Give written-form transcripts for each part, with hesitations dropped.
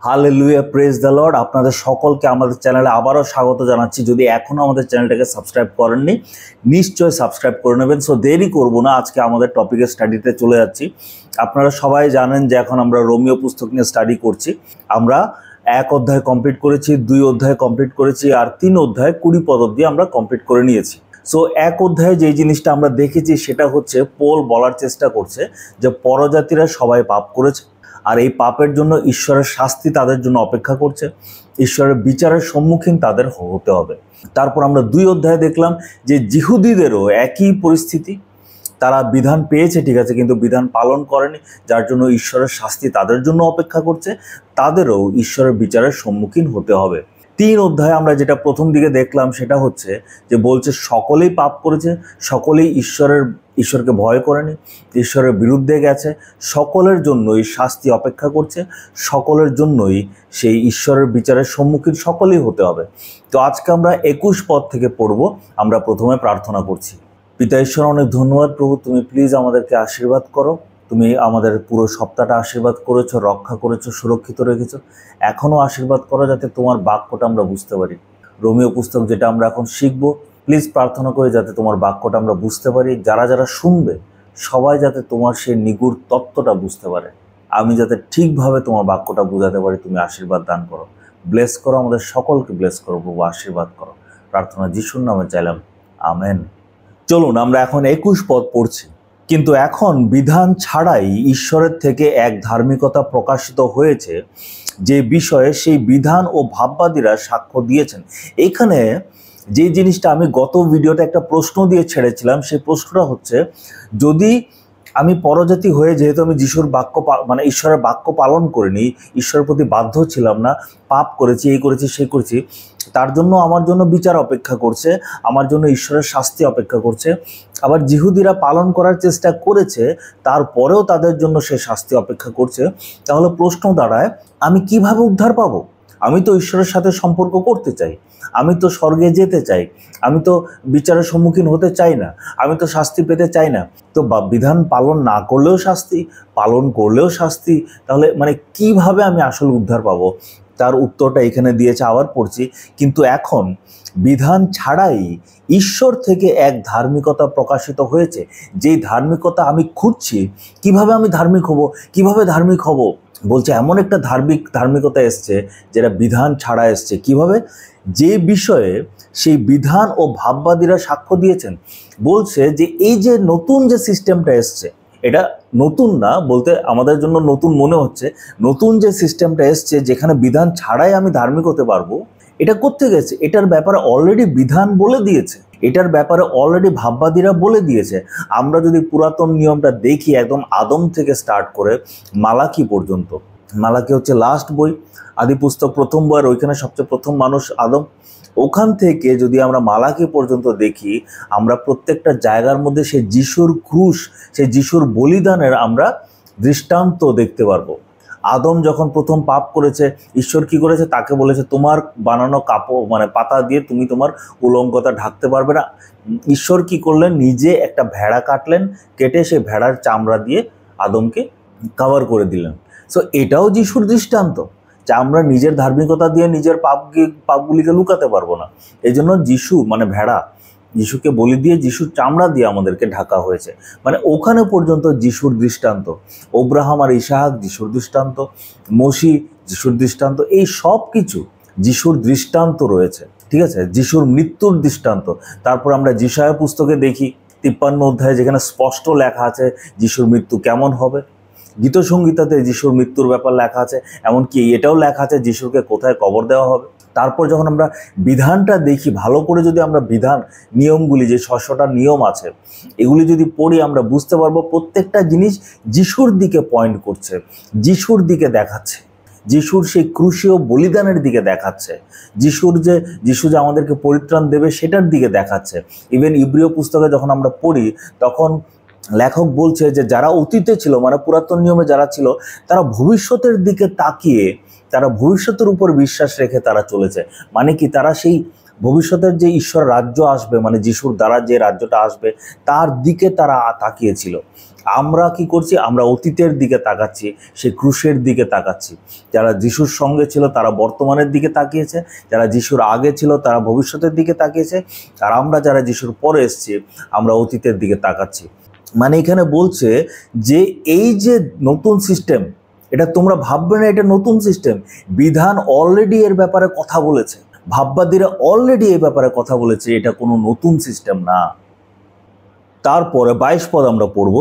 Hallelujah, praise the Lord. আপনাদের সকলকে আমাদের চ্যানেলে আবারও স্বাগত জানাচ্ছি। যদি এখনও আমাদের চ্যানেলটাকে সাবস্ক্রাইব করেননি, নিশ্চয়ই সাবস্ক্রাইব করে নেবেন। সো দেরি করব না, আজকে আমাদের টপিকের স্টাডিতে চলে যাচ্ছি। আপনারা সবাই জানেন যে এখন আমরা রোমিও পুস্তক নিয়ে স্টাডি করছি। আমরা 1 অধ্যায় কমপ্লিট করেছি, 2 অধ্যায় কমপ্লিট করেছি, আর 3 অধ্যায় 20 পদ অবধি আমরা কমপ্লিট করে নিয়েছি। সো 1 অধ্যায়ে যে জিনিসটা আমরা দেখেছি সেটা হচ্ছে, পৌল বলার চেষ্টা করছে যে পরজাতিরা সবাই পাপ করেছে, আর এই পাপের জন্য ঈশ্বরের শাস্তি তাদের জন্য অপেক্ষা করছে, ঈশ্বরের বিচারের সম্মুখীন তাদের হতে হবে। তারপর আমরা 2 অধ্যায়ে দেখলাম যে যিহুদিদেরও একই পরিস্থিতি, তারা বিধান পেয়েছে ঠিক আছে, কিন্তু বিধান পালন করেনি, যার জন্য ঈশ্বরের শাস্তি তাদের জন্য অপেক্ষা করছে, তাদেরও ঈশ্বরের বিচারের সম্মুখীন হতে হবে। 3 অধ্যায়ে আমরা যেটা প্রথম দিকে দেখলাম সেটা হচ্ছে যে বলছে সকলেই পাপ করেছে, সকলেই ঈশ্বরকে ভয় করেনি, ঈশ্বরের বিরুদ্ধে গেছে, সকলের জন্যই শাস্তি অপেক্ষা করছে, সকলের জন্যই সেই ঈশ্বরের বিচারের সম্মুখীন সকলেই হতে হবে। তো আজকে আমরা 21 পদ থেকে পড়ব। আমরা প্রথমে প্রার্থনা করছি। পিতা ঈশ্বর, অনেক ধন্যবাদ প্রভু, তুমি প্লিজ আমাদেরকে আশীর্বাদ করো। তুমি আমাদের পুরো সপ্তাহটা আশীর্বাদ করেছো, রক্ষা করেছো, সুরক্ষিত রেখেছো। এখনও আশীর্বাদ করো যাতে তোমার বাক্যটা আমরা বুঝতে পারি। রোমিও পুস্তক যেটা আমরা এখন শিখবো, প্লিজ প্রার্থনা করে যাতে তোমার বাক্যটা আমরা বুঝতে পারি। যারা যারা শুনবে সবাই যাতে তোমার সেই নিগুড় তত্ত্বটা বুঝতে পারে। আমি যাতে ঠিকভাবে তোমার বাক্যটা বোঝাতে পারি, তুমি আশীর্বাদ দান করো। ব্লেস করো, আমাদের সকলকে ব্লেস করো প্রভু, আশীর্বাদ করো। প্রার্থনা যিশুর নামে চাইলাম, আমেন। চলুন আমরা এখন 21 পদ পড়ছি। কিন্তু এখন বিধান ছাড়াই ঈশ্বরের থেকে এক ধার্মিকতা প্রকাশিত হয়েছে, যে বিষয়ে সেই বিধান ও ভাববাদীরা সাক্ষ্য দিয়েছেন। এখানে যে জিনিসটা আমি গত ভিডিওতে একটা প্রশ্ন দিয়ে ছেড়েছিলাম, সেই প্রশ্নটা হচ্ছে, যদি আমি পরজাতি হয়ে, যেহেতু আমি যিশুর বাক্য ঈশ্বরের বাক্য পালন করিনি, ঈশ্বরের প্রতি বাধ্য ছিলাম না, পাপ করেছি, এই করেছি সেই করেছি, তার জন্য আমার জন্য বিচার অপেক্ষা করছে, আমার জন্য ঈশ্বরের শাস্তি অপেক্ষা করছে। আবার যিহুদিরা পালন করার চেষ্টা করেছে, তারপরেও তাদের জন্য সে শাস্তি অপেক্ষা করছে। তাহলে প্রশ্ন দাঁড়ায়, আমি কিভাবে উদ্ধার পাবো? আমি তো ঈশ্বরের সাথে সম্পর্ক করতে চাই, আমি তো স্বর্গে যেতে চাই, আমি তো বিচারের সম্মুখীন হতে চাই না, আমি তো শাস্তি পেতে চাই না। তো বিধান পালন না করলেও শাস্তি, পালন করলেও শাস্তি, তাহলে কিভাবে আমি আসল উদ্ধার পাবো? তার উত্তরটা এখানে দিয়েছে, আবার পড়ছি। কিন্তু এখন বিধান ছাড়াই ঈশ্বর থেকে এক ধার্মিকতা প্রকাশিত হয়েছে, যেই ধার্মিকতা আমি খুঁজছি। কিভাবে আমি ধার্মিক হব? কিভাবে ধার্মিক হব? বলছে এমন একটা ধার্মিকতা এসছে যেটা বিধান ছাড়া এসছে। কিভাবে? যে বিষয়ে সেই বিধান ও ভাববাদীরা সাক্ষ্য দিয়েছেন। বলছে যে এই যে নতুন যে সিস্টেমটা এসছে, এটা নতুন না, বলতে আমাদের জন্য নতুন মনে হচ্ছে। নতুন যে সিস্টেমটা এসছে, যেখানে বিধান ছাড়াই আমি ধার্মিক হতে পারবো, এটা করতে গেছে। এটার ব্যাপারে অলরেডি বিধান বলে দিয়েছে, এটার ব্যাপারে অলরেডি ভাববাদীরা বলে দিয়েছে। আমরা যদি পুরাতন নিয়মটা দেখি, একদম আদম থেকে স্টার্ট করে মালাকি পর্যন্ত, মালাকি হচ্ছে লাস্ট বই, আদি পুস্তক প্রথম বইয়ের, ওইখানে সবচেয়ে প্রথম মানুষ আদম। ওখান থেকে যদি আমরা মালাকি পর্যন্ত দেখি, আমরা প্রত্যেকটা জায়গার মধ্যে সেই যিশুর ক্রুশ, সেই যিশুর বলিদানের আমরা দৃষ্টান্ত দেখতে পারবো। আদম যখন প্রথম পাপ করেছে, ঈশ্বর কি করেছে? তাকে বলেছে তোমার বানানো কাপড় পাতা দিয়ে তুমি তোমার উলঙ্গতা ঢাকতে পারবে না। ঈশ্বর কি করলেন? নিজে একটা ভেড়া কাটলেন, কেটে সেই ভেড়ার চামড়া দিয়ে আদমকে কভার করে দিলেন। সো এটাও যিশুর দৃষ্টান্ত, যে আমরা নিজের ধার্মিকতা দিয়ে নিজের পাপগুলিকে লুকাতে পারবো না। এই জন্য যিশু ভেড়া, যিশুকে বলি দিয়ে যিশুর চামড়া দিয়ে আমাদেরকে ঢাকা হয়েছে। ওখানে পর্যন্ত যিশুর দৃষ্টান্ত। অব্রাহাম আর ইসাহাক যিশুর দৃষ্টান্ত, মসি যিশুর দৃষ্টান্ত, এই সব কিছু যিশুর দৃষ্টান্ত রয়েছে, ঠিক আছে? যিশুর মৃত্যুর দৃষ্টান্ত। তারপর আমরা যিশায়া পুস্তকে দেখি 53 অধ্যায়ে, যেখানে স্পষ্ট লেখা আছে যিশুর মৃত্যু কেমন হবে। গীতসংগীতাতে যিশুর মৃত্যুর ব্যাপার লেখা আছে, এমনকি এটাও লেখা আছে যিশুকে কোথায় কবর দেওয়া হবে। তারপর যখন আমরা বিধানটা দেখি ভালো করে, যদি আমরা বিধান নিয়মগুলি, যে 600টা নিয়ম আছে, এগুলি যদি পড়ি, আমরা বুঝতে পারবো প্রত্যেকটা জিনিস যিশুর দিকে পয়েন্ট করছে, যিশুর দিকে দেখাচ্ছে, যিশুর সেই ক্রুশীয় বলিদানের দিকে দেখাচ্ছে, যিশু যে আমাদেরকে পরিত্রাণ দেবে সেটার দিকে দেখাচ্ছে। ইভেন ইব্রিয় পুস্তকে যখন আমরা পড়ি, তখন লেখক বলছে যে যারা অতীতে ছিল, পুরাতন নিয়মে যারা ছিল, তারা ভবিষ্যতের দিকে তাকিয়ে, তারা ভবিষ্যতের উপর বিশ্বাস রেখে তারা চলেছে। কি? তারা সেই ভবিষ্যতের যে ঈশ্বর রাজ্য আসবে, যিশুর দ্বারা যে রাজ্যটা আসবে, তার দিকে তারা তাকিয়েছিল। আমরা কি করছি? আমরা অতীতের দিকে তাকাচ্ছি, সেই ক্রুশের দিকে তাকাচ্ছি। যারা যিশুর সঙ্গে ছিল তারা বর্তমানের দিকে তাকিয়েছে, যারা যিশুর আগে ছিল তারা ভবিষ্যতের দিকে তাকিয়েছে, আর আমরা যারা যিশুর পরে এসেছি আমরা অতীতের দিকে তাকাচ্ছি। মানে এখানে বলছে যে এই যে নতুন সিস্টেম, এটা তোমরা ভাববে না এটা নতুন সিস্টেম। বিধান অলরেডি এর ব্যাপারে কথা বলেছে, ভাববাদীরা অলরেডি এই ব্যাপারে কথা বলেছে, এটা কোনো নতুন সিস্টেম না। তারপরে 22 পদ আমরা পড়ব।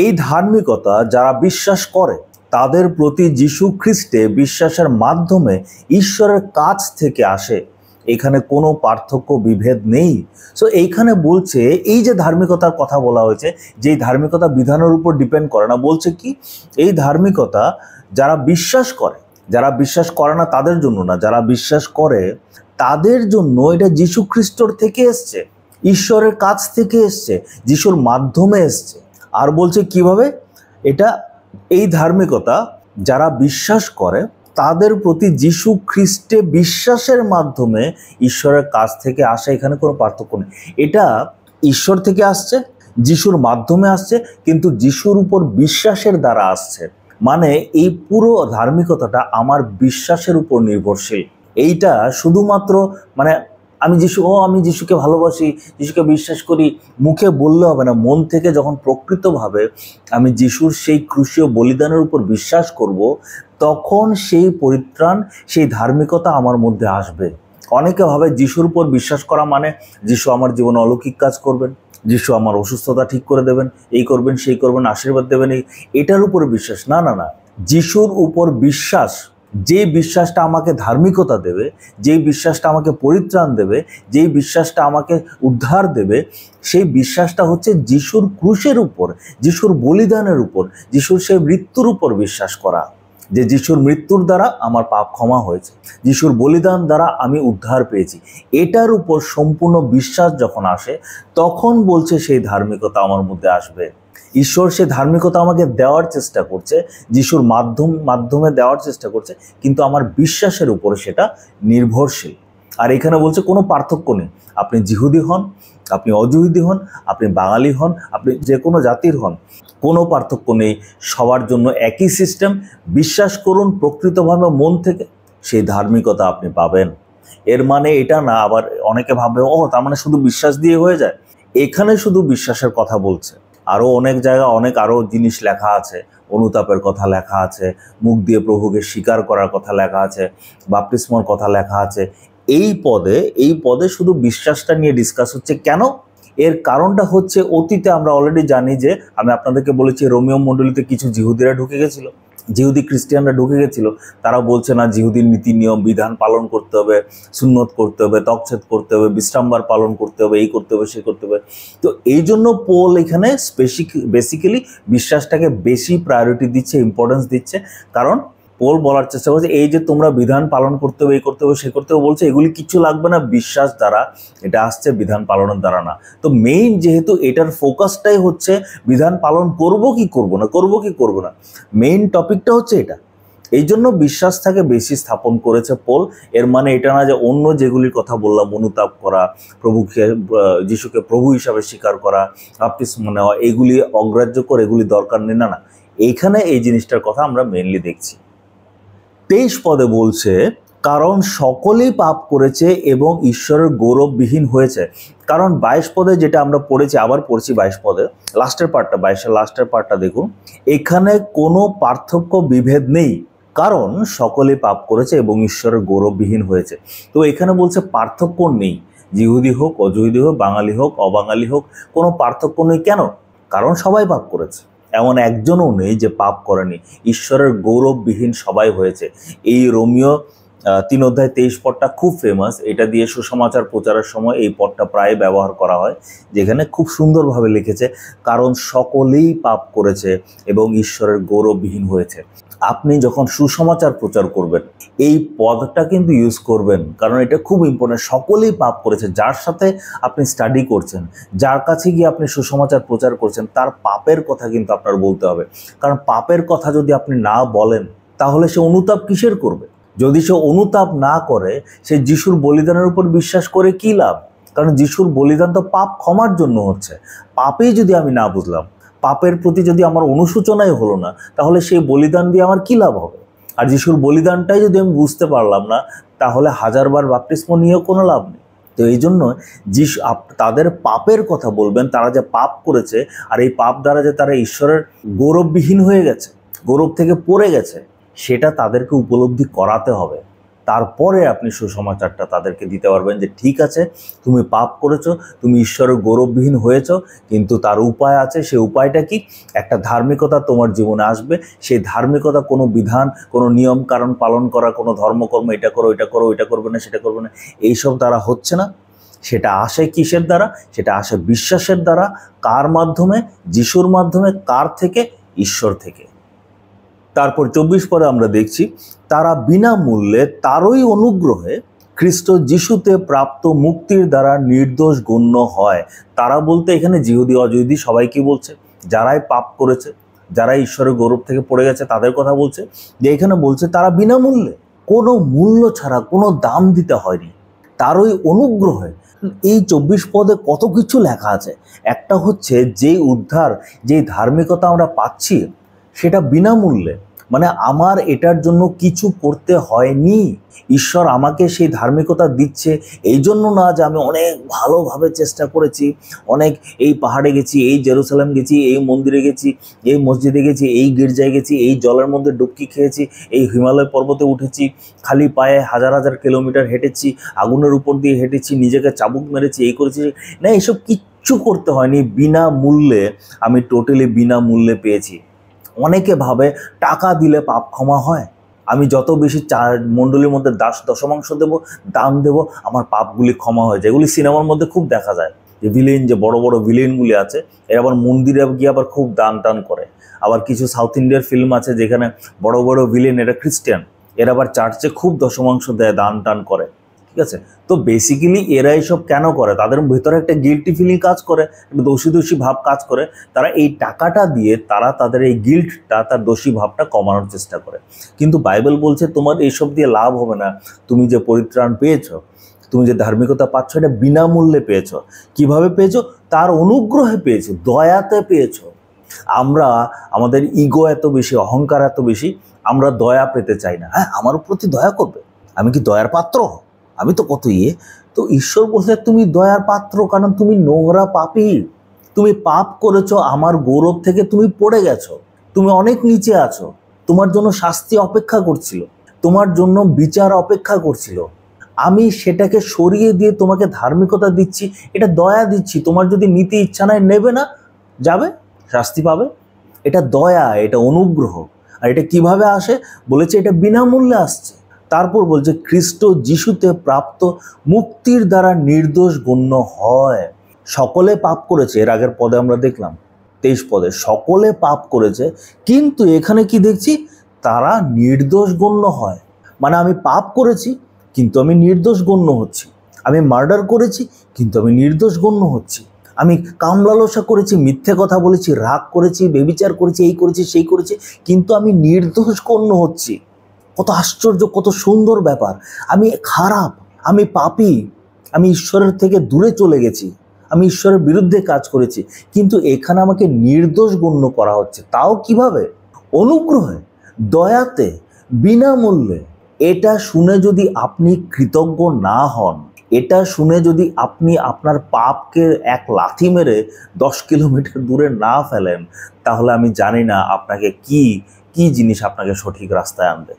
এই ধার্মিকতা যারা বিশ্বাস করে তাদের প্রতি যীশু খ্রিস্টে বিশ্বাসের মাধ্যমে ঈশ্বরের কাছ থেকে আসে, এখানে কোনো পার্থক্য বিভেদ নেই। সো এইখানে বলছে এই যে ধার্মিকতার কথা বলা হয়েছে, যেই ধার্মিকতা বিধানের উপর ডিপেন্ড করে না, বলছে কি এই ধার্মিকতা যারা বিশ্বাস করে, যারা বিশ্বাস করে না তাদের জন্য না, যারা বিশ্বাস করে তাদের জন্য এটা যীশু খ্রিস্টর থেকে এসছে, ঈশ্বরের কাছ থেকে এসছে, যিশুর মাধ্যমে এসছে। আর বলছে কিভাবে এটা, এই ধার্মিকতা যারা বিশ্বাস করে তাদের প্রতি যীশু খ্রিস্টে বিশ্বাসের মাধ্যমে ঈশ্বরের কাছ থেকে আসে, এখানে কোনো পার্থক্য নেই। এটা ঈশ্বর থেকে আসছে, যিশুর মাধ্যমে আসছে, কিন্তু যিশুর উপর বিশ্বাসের দ্বারা আসছে। মানে এই পুরো ধার্মিকতাটা আমার বিশ্বাসের উপর নির্ভরশীল। এইটা শুধুমাত্র মানে আমি যিশুকে ভালোবাসি, যিশুকে বিশ্বাস করি মুখে বললে হবে না, মন থেকে যখন প্রকৃতভাবে আমি যিশুর সেই ক্রুশীয় বলিদানের উপর বিশ্বাস করব, তখন সেই পরিত্রাণ, সেই ধার্মিকতা আমার মধ্যে আসবে। অনেকে ভাবে যিশুর উপর বিশ্বাস করা মানে যিশু আমার জীবনে অলৌকিক কাজ করবেন, যিশু আমার অসুস্থতা ঠিক করে দেবেন, এই করবেন সেই করবেন, আশীর্বাদ দেবেন, এটার উপর বিশ্বাস না। না না, যিশুর উপর বিশ্বাস, যে বিশ্বাসটা আমাকে ধার্মিকতা দেবে, যেই বিশ্বাসটা আমাকে পরিত্রাণ দেবে, যেই বিশ্বাসটা আমাকে উদ্ধার দেবে, সেই বিশ্বাসটা হচ্ছে যিশুর ক্রুশের উপর, যিশুর বলিদানের উপর, যিশুর সেই মৃত্যুর উপর বিশ্বাস করা, যে যিশুর মৃত্যুর দ্বারা আমার পাপ ক্ষমা হয়েছে, যিশুর বলিদান দ্বারা আমি উদ্ধার পেয়েছি। এটার উপর সম্পূর্ণ বিশ্বাস যখন আসে, তখন বলছে সেই ধার্মিকতা আমার মধ্যে আসবে। ঈশ্বর সে ধার্মিকতা আমাকে দেওয়ার চেষ্টা করছে, যিশুর মাধ্যমে দেওয়ার চেষ্টা করছে, কিন্তু আমার বিশ্বাসের উপরে সেটা নির্ভরশীল। আর এখানে বলছে কোনো পার্থক্য নেই, আপনি যিহুদি হন, আপনি অযহুদি হন, আপনি বাঙালি হন, আপনি যে কোনো জাতির হন, কোনো পার্থক্য নেই, সবার জন্য একই সিস্টেম। বিশ্বাস করুন প্রকৃতভাবে মন থেকে, সেই ধার্মিকতা আপনি পাবেন। এর মানে এটা না, আবার অনেকে ভাবে ও তার মানে শুধু বিশ্বাস দিয়ে হয়ে যায়। এখানে শুধু বিশ্বাসের কথা বলছে, আরও অনেক জায়গায় অনেক আরও জিনিস লেখা আছে, অনুতাপের কথা লেখা আছে, মুখ দিয়ে প্রভুকে স্বীকার করার কথা লেখা আছে, বাপ্তিস্মর কথা লেখা আছে। এই পদে শুধু বিশ্বাসটা নিয়ে ডিসকাস হচ্ছে। কেন? এর কারণটা হচ্ছে অতীতে আমরা অলরেডি জানি যে, আমি আপনাদেরকে বলেছি রোমীয় মণ্ডলীতে কিছু জিহুদিরা ঢুকে গেছিল, জিহুদি খ্রিস্টিয়ানরা ঢুকে গেছিল। তারা বলছে না জিহুদির নীতি নিয়ম বিধান পালন করতে হবে, সুন্নত করতে হবে, তকছেদ করতে হবে, বিশ্রামবার পালন করতে হবে, এই করতে হবে সেই করতে হবে। তো এই জন্য পোল এখানে বেসিক্যালি বিশ্বাসটাকে বেশি প্রায়োরিটি দিচ্ছে, ইম্পর্টেন্স দিচ্ছে। কারণ পোল বলার চেষ্টা করছে এই যে তোমরা বিধান পালন করতে হবে, এই করতে হবে সে করতে হবে, বলছে এগুলি কিছু লাগবে না, বিশ্বাস দ্বারা এটা আসছে, বিধান পালনের দ্বারা না। তো মেইন যেহেতু এটার ফোকাসটাই হচ্ছে বিধান পালন করব কি করব না, করব কি করব না, মেইন টপিকটা হচ্ছে এটা। এই জন্য বিশ্বাসটাকে বেশি স্থাপন করেছে পোল। এর মানে এটা না যে অন্য যেগুলির কথা বললাম, অনুতাপ করা, যিশুকে প্রভু হিসাবে স্বীকার করা, বাপ্তিস্ম নেওয়া, এগুলি অগ্রাহ্য করে, এগুলি দরকার নেই, না না। এইখানে এই জিনিসটার কথা আমরা মেইনলি দেখছি। 23 পদে বলছে কারণ সকলেই পাপ করেছে এবং ঈশ্বরের গৌরববিহীন হয়েছে। কারণ 22 পদে যেটা আমরা পড়েছি, আবার পড়ছি 22 পদে লাস্টের পার্টটা, 22-এর লাস্টের পার্টটা দেখুন, এখানে কোনো পার্থক্য বিভেদ নেই, কারণ সকলেই পাপ করেছে এবং ঈশ্বরের গৌরববিহীন হয়েছে। তো এখানে বলছে পার্থক্য নেই, যিহুদি হোক, অযহুদি হোক, বাঙালি হোক, অবাঙালি হোক, কোনো পার্থক্য নেই। কেন? কারণ সবাই পাপ করেছে, এমন একজনও নেই যে পাপ করেনি, ঈশ্বরের গৌরববিহীন সবাই হয়েছে। এই রোমীয় 3:23 পদটা খুব ফেমাস, এটা দিয়ে সুসমাচার প্রচারের সময় এই পদটা প্রায় ব্যবহার করা হয়, যেখানে খুব সুন্দরভাবে লিখেছে কারণ সকলেই পাপ করেছে এবং ঈশ্বরের গৌরববিহীন হয়েছে। আপনি যখন সুসমাচার প্রচার করবেন এই পদটা কিন্তু ইউজ করবেন, কারণ এটা খুব ইম্পর্টেন্ট। সকলেই পাপ করেছে, যার সাথে আপনি স্টাডি করছেন, যার কাছে গিয়ে আপনি সুসমাচার প্রচার করছেন, তার পাপের কথা কিন্তু আপনার বলতে হবে। কারণ পাপের কথা যদি আপনি না বলেন তাহলে সে অনুতাপ কিসের করবে? যদি সে অনুতাপ না করে, সে যিশুর বলিদানের উপর বিশ্বাস করে কি লাভ? কারণ যিশুর বলিদান তো পাপ ক্ষমার জন্য হচ্ছে। পাপেই যদি আমি না বুঝলাম, পাপের প্রতি যদি আমার অনুশোচনাই হলো না, তাহলে সেই বলিদান দিয়ে আমার কী লাভ হবে? আর যিশুর বলিদানটাই যদি আমি বুঝতে পারলাম না, তাহলে হাজারবার বাপ্তিস্ম নিয়েও কোনো লাভ নেই। তো এই জন্য যিশু তাদের পাপের কথা বলবেন, তারা যে পাপ করেছে, আর এই পাপ দ্বারা যে তারা ঈশ্বরের গৌরববিহীন হয়ে গেছে, গৌরব থেকে পড়ে গেছে, সেটা তাদেরকে উপলব্ধি করাতে হবে। তারপরে আপনি সুসমাচারটা তাদেরকে দিতে পারবেন যে ঠিক আছে, তুমি পাপ করেছো, তুমি ঈশ্বরের গৌরববিহীন হয়েছো, কিন্তু তার উপায় আছে। সেই উপায়টা কি? একটা ধার্মিকতা তোমার জীবনে আসবে। সেই ধার্মিকতা কোনো বিধান, কোনো নিয়ম কারণ পালন করা, কোনো ধর্মকর্ম, এটা করো, এটা করো, এটা করবে না, সেটা করবে না, এইসব দ্বারা হচ্ছে না। সেটা আসে কিসের দ্বারা? সেটা আসে বিশ্বাসের দ্বারা। কার মাধ্যমে? যিশুর মাধ্যমে। কার থেকে? ঈশ্বর থেকে। তারপর 24 পরে আমরা দেখছি, তারা বিনামূল্যে তারই অনুগ্রহে খ্রিস্ট যিশুতে প্রাপ্ত মুক্তির দ্বারা নির্দোষ গণ্য হয়। তারা বলতে এখানে জিহুদি অজিহুদি সবাইকে বলছে, যারাই পাপ করেছে, যারা ঈশ্বরের গৌরব থেকে পড়ে গেছে, তাদের কথা বলছে। যে এখানে বলছে তারা বিনামূল্যে, কোনো মূল্য ছাড়া, কোনো দাম দিতে হয়নি, তারই অনুগ্রহে। এই 24 পদে কত কিছু লেখা আছে। একটা হচ্ছে যে উদ্ধার, যে ধার্মিকতা আমরা পাচ্ছি, সেটা বিনামূল্যে, মানে আমার এটার জন্য কিছু করতে হয়নি। ঈশ্বর আমাকে সেই ধার্মিকতা দিচ্ছে। এই জন্য না যে আমি অনেক ভালোভাবে চেষ্টা করেছি, অনেক এই পাহাড়ে গেছি, এই জেরুসালেম গেছি, এই মন্দিরে গেছি, এই মসজিদে গেছি, এই গির্জায় গেছি, এই জলের মধ্যে ডুবকি খেয়েছি, এই হিমালয় পর্বতে উঠেছি, খালি পায়ে হাজার হাজার কিলোমিটার হেঁটেছি, আগুনের উপর দিয়ে হেঁটেছি, নিজেকে চাবুক মেরেছি, এই করেছি না, এসব কিচ্ছু করতে হয়নি। বিনামূল্যে আমি টোটালি বিনামূল্যে পেয়েছি। অনেকে ভাবে টাকা দিলে পাপ ক্ষমা হয়, আমি যত বেশি মণ্ডলীর মধ্যে দশমাংশ দেব, দান দেব, আমার পাপগুলি ক্ষমা হয়। যেগুলি সিনেমার মধ্যে খুব দেখা যায়, যে ভিলেন, যে বড় বড় ভিলেনগুলি আছে, এরা আবার মন্দিরে গিয়ে আবার খুব দান টান করে। আবার কিছু সাউথ ইন্ডিয়ার ফিল্ম আছে যেখানে বড় বড় ভিলেন, এরা খ্রিস্টান, এরা আবার চার্চে খুব দশমাংশ দেয়, দান টান করে। ঠিক আছে, তো বেসিক্যালি এরা এইসব কেন করে? তাদের ভিতরে একটা গিল্টি ফিলিং কাজ করে, একটা দোষী দোষী ভাব কাজ করে। তারা এই টাকাটা দিয়ে তারা তাদের এই গিল্টটা, তার দোষী ভাবটা কমানোর চেষ্টা করে। কিন্তু বাইবেল বলছে তোমার এইসব দিয়ে লাভ হবে না। তুমি যে পরিত্রাণ পেয়েছো, তুমি যে ধার্মিকতা পাচ্ছ, এটা বিনামূল্যে পেয়েছো। কিভাবে পেয়েছো? তার অনুগ্রহে পেয়েছো, দয়াতে পেয়েছো। আমরা আমাদের ইগো এত বেশি, অহংকার এত বেশি, আমরা দয়া পেতে চাই না। হ্যাঁ, আমার প্রতি দয়া করবে, আমি কি দয়ার পাত্র? আমি তো কত তো ঈশ্বর বলছে তুমি দয়ার পাত্র, কারণ তুমি নোংরা পাপী, তুমি পাপ করেছো, আমার গৌরব থেকে তুমি পড়ে গেছো, তুমি অনেক নিচে আছো, তোমার জন্য শাস্তি অপেক্ষা করছিল, তোমার জন্য বিচার অপেক্ষা করছিল। আমি সেটাকে সরিয়ে দিয়ে তোমাকে ধার্মিকতা দিচ্ছি, এটা দয়া দিচ্ছি। তোমার যদি নিতে ইচ্ছা নাই, নেবে না, যাবে, শাস্তি পাবে। এটা দয়া, এটা অনুগ্রহ। আর এটা কিভাবে আসে? বলেছে এটা বিনামূল্যে আসছে। তারপর বলছে খ্রিস্ট যিশুতে প্রাপ্ত মুক্তির দ্বারা নির্দোষ গণ্য হয়। সকলে পাপ করেছে, এর আগের পদে আমরা দেখলাম 23 পদে সকলে পাপ করেছে, কিন্তু এখানে কি দেখছি? তারা নির্দোষ গণ্য হয়। মানে আমি পাপ করেছি, কিন্তু আমি নির্দোষ গণ্য হচ্ছি। আমি মার্ডার করেছি, কিন্তু আমি নির্দোষ গণ্য হচ্ছি। আমি কামলালসা করেছি, মিথ্যে কথা বলেছি, রাগ করেছি, ব্যভিচার করেছি, এই করেছি, সেই করেছি, কিন্তু আমি নির্দোষ গণ্য হচ্ছি। কত আশ্চর্য, কত সুন্দর ব্যাপার। আমি খারাপ, আমি পাপী, আমি ঈশ্বরের থেকে দূরে চলে গেছি, আমি ঈশ্বরের বিরুদ্ধে কাজ করেছি, কিন্তু এখানে আমাকে নির্দোষ গণ্য করা হচ্ছে। তাও কিভাবে? অনুগ্রহে, দয়াতে, বিনামূল্যে। এটা শুনে যদি আপনি কৃতজ্ঞ না হন, এটা শুনে যদি আপনি আপনার পাপকে এক লাথি মেরে 10 কিলোমিটার দূরে না ফেলেন, তাহলে আমি জানি না আপনাকে কি কি জিনিস আপনাকে সঠিক রাস্তায় আনবে।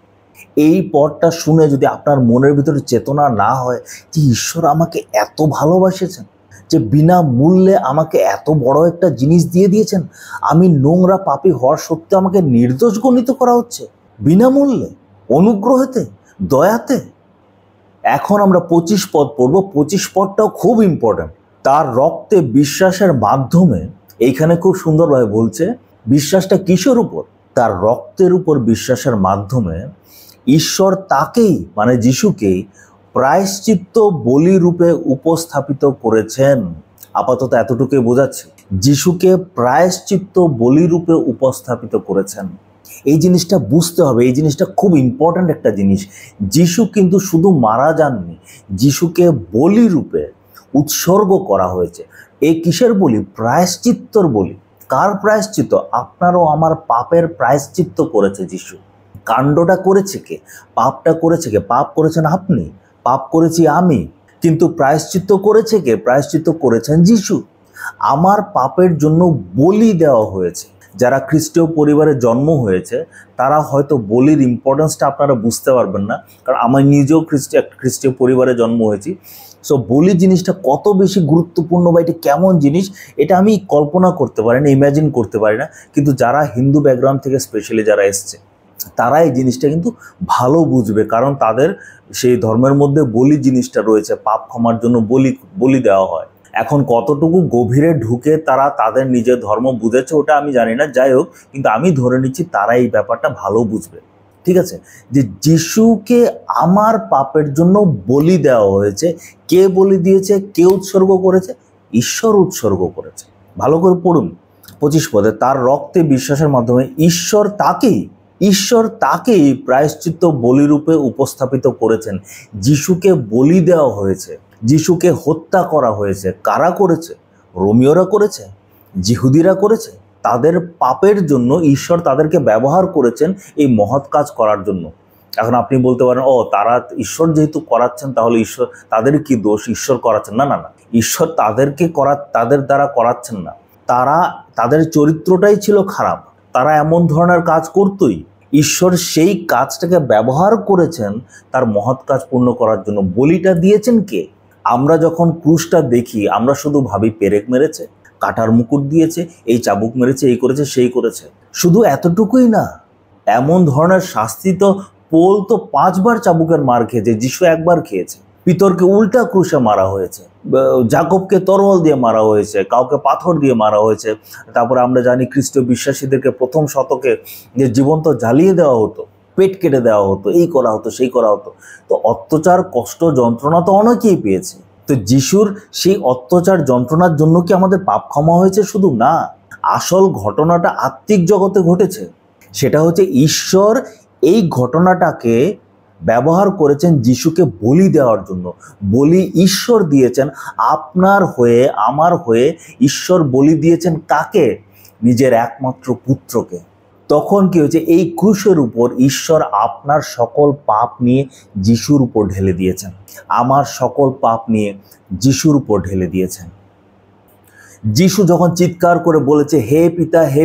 এই পথটা শুনে যদি আপনার মনের ভিতরে চেতনা না হয় যে ঈশ্বর আমাকে এত ভালোবাসেছেন, যে বিনামূল্যে আমাকে এত বড় একটা জিনিস দিয়ে দিয়েছেন, আমি নোংরা পাপী হওয়ার সত্ত্বেও আমাকে নির্দোষ গণিত করা হচ্ছে বিনামূল্যে, অনুগ্রহতে, দয়াতে। এখন আমরা 25 পদ পড়ব। 25 পদটাও খুব ইম্পর্ট্যান্ট। তার রক্তে বিশ্বাসের মাধ্যমে, এইখানে খুব সুন্দরভাবে বলছে বিশ্বাসটা কিসের উপর? তার রক্তের উপর বিশ্বাসের মাধ্যমে ঈশ্বর তাকেই, মানে যিশুকেই প্রায়শ্চিত্ত বলি রূপে উপস্থাপিত করেছেন। আপাতত এতটুকুই বোঝাচ্ছে, যিশুকে প্রায়শ্চিত্ত বলি রূপে উপস্থাপিত করেছেন। এই জিনিসটা বুঝতে হবে, এই জিনিসটা খুব ইম্পর্ট্যান্ট একটা জিনিস। যিশু কিন্তু শুধু মারা যাননি, যিশুকে বলি রূপে উৎসর্গ করা হয়েছে। এই কিসের বলি? প্রায়শ্চিত্তর বলি। কার প্রায়শ্চিত্ত? আপনার ও আমার পাপের প্রায়শ্চিত্ত করেছে যিশু। কাণ্ডটা করেছে কে? পাপটা করেছে কে? পাপ করেছেন আপনি, পাপ করেছি আমি, কিন্তু প্রায়শ্চিত্ত করেছে কে? প্রায়শ্চিত্ত করেছেন যিশু। আমার পাপের জন্য বলি দেওয়া হয়েছে। যারা খ্রিস্টীয় পরিবারে জন্ম হয়েছে তারা হয়তো বলির ইম্পর্টেন্সটা আপনারা বুঝতে পারবেন না, কারণ আমার নিজেও খ্রিস্টীয় পরিবারে জন্ম হয়েছি। সো বলি জিনিসটা কত বেশি গুরুত্বপূর্ণ বা এটা কেমন জিনিস এটা আমি কল্পনা করতে পারি না, ইম্যাজিন করতে পারি না, কিন্তু যারা হিন্দু ব্যাকগ্রাউন্ড থেকে স্পেশালি যারা এসছে তারা এই জিনিসটা কিন্তু ভালো বুঝবে, কারণ তাদের সেই ধর্মের মধ্যে বলি জিনিসটা রয়েছে, পাপ ক্ষমার জন্য বলি দেওয়া হয়। এখন কতটুকু গভীরে ঢুকে তারা তাদের নিজের ধর্ম বুঝেছে ওটা আমি জানি না, যাই হোক, কিন্তু আমি ধরে নিচ্ছি তারা এই ব্যাপারটা ভালো বুঝবে। ঠিক আছে, যে যিশুকে আমার পাপের জন্য বলি দেওয়া হয়েছে। কে বলি দিয়েছে? কে উৎসর্গ করেছে? ঈশ্বর উৎসর্গ করেছে। ভালো করে পড়ুন 25 পদে, তার রক্তে বিশ্বাসের মাধ্যমে ঈশ্বর তাকেই প্রায়শ্চিত্ত বলিরূপে উপস্থাপিত করেছেন। যিশুকে বলি দেওয়া হয়েছে, যিশুকে হত্যা করা হয়েছে। কারা করেছে? রোমীয়রা করেছে, যিহুদিরা করেছে। তাদের পাপের জন্য ঈশ্বর তাদেরকে ব্যবহার করেছেন এই মহৎ কাজ করার জন্য। এখন আপনি বলতে পারেন, ও তারা ঈশ্বর যেহেতু করাচ্ছেন তাহলে ঈশ্বর, তাদের কি দোষ? ঈশ্বর করাচ্ছেন? না, ঈশ্বর তাদের দ্বারা করাচ্ছেন না। তাদের চরিত্রটাই ছিল খারাপ, তারা এমন ধরনের কাজ করতোই। ঈশ্বর সেই কাজটাকে ব্যবহার করেছেন তার মহৎ কাজ পূর্ণ করার জন্য। বলিটা দিয়েছেন কে? আমরা যখন ক্রুশটা দেখি আমরা শুধু ভাবি পেরেক মেরেছে, কাটার মুকুট দিয়েছে, এই চাবুক মেরেছে, এই করেছে, সেই করেছে। শুধু এতটুকুই না, এমন ধরনের শাস্তি তো পোল তো 5 বার চাবুকের মার খেয়েছে, যিশু একবার খেয়েছে। পিতরকে উল্টা ক্রুশে মারা হয়েছে, যাকবকে তরোয়াল দিয়ে মারা হয়েছে, কাউকে পাথর দিয়ে মারা হয়েছে। তারপরে আমরা জানি খ্রিস্টীয় বিশ্বাসীদেরকে প্রথম শতকে যে জীবন্ত জ্বালিয়ে দেওয়া হতো, পেট কেটে দেওয়া হতো, এই করা হতো, সেই করা হতো। তো অত্যাচার, কষ্ট, যন্ত্রণা তো অনেকেই পেয়েছে। তো যিশুর সেই অত্যাচার যন্ত্রণার জন্য কি আমাদের পাপ ক্ষমা হয়েছে? শুধু না, আসল ঘটনাটা আত্মিক জগতে ঘটেছে। সেটা হচ্ছে ঈশ্বর এই ঘটনাটাকে ব্যবহার করেছেন যিশুকে বলি দেওয়ার জন্য। বলি ঈশ্বর দিয়েছেন আপনার হয়ে, আমার হয়ে। ঈশ্বর বলি দিয়েছেন কাকে? নিজের একমাত্র পুত্রকে। তখন কি হয়েছে? এই ক্রুশের উপর ঈশ্বর আপনার সকল পাপ নিয়ে যিশুর উপর ঢেলে দিয়েছেন, আমার সকল পাপ নিয়ে যিশুর উপর ঢেলে দিয়েছেন। যিশু যখন চিৎকার করে বলেছে, হে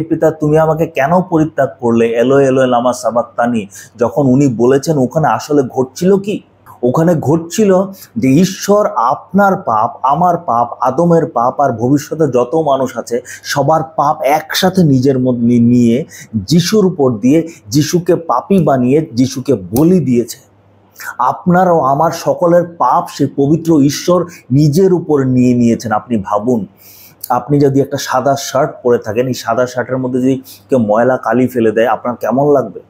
পিতা তুমি আমাকে কেন পরিত্যাগ করলে, এলোয় এলোয় লামা সাবাক্তানি, যখন উনি বলেছেন, ওখানে আসলে ঘটছিল কি? ওখানে ঘটছিল যে ঈশ্বর আপনার পাপ, আমার পাপ, আদমের পাপ আর ভবিষ্যতে যত মানুষ আছে সবার পাপ একসাথে নিজের মধ্যে নিয়ে যিশুর উপর দিয়ে যিশুকে পাপী বানিয়ে যিশুকে বলি দিয়েছে। আপনার ও আমার সকলের পাপ সে পবিত্র ঈশ্বর নিজের উপর নিয়ে নিয়েছেন। আপনি ভাবুন, আপনি যদি একটা সাদা শার্ট পরে থাকেন, এই সাদা শার্টের মধ্যে যদি কেউ ময়লা কালি ফেলে দেয় আপনার কেমন লাগবে?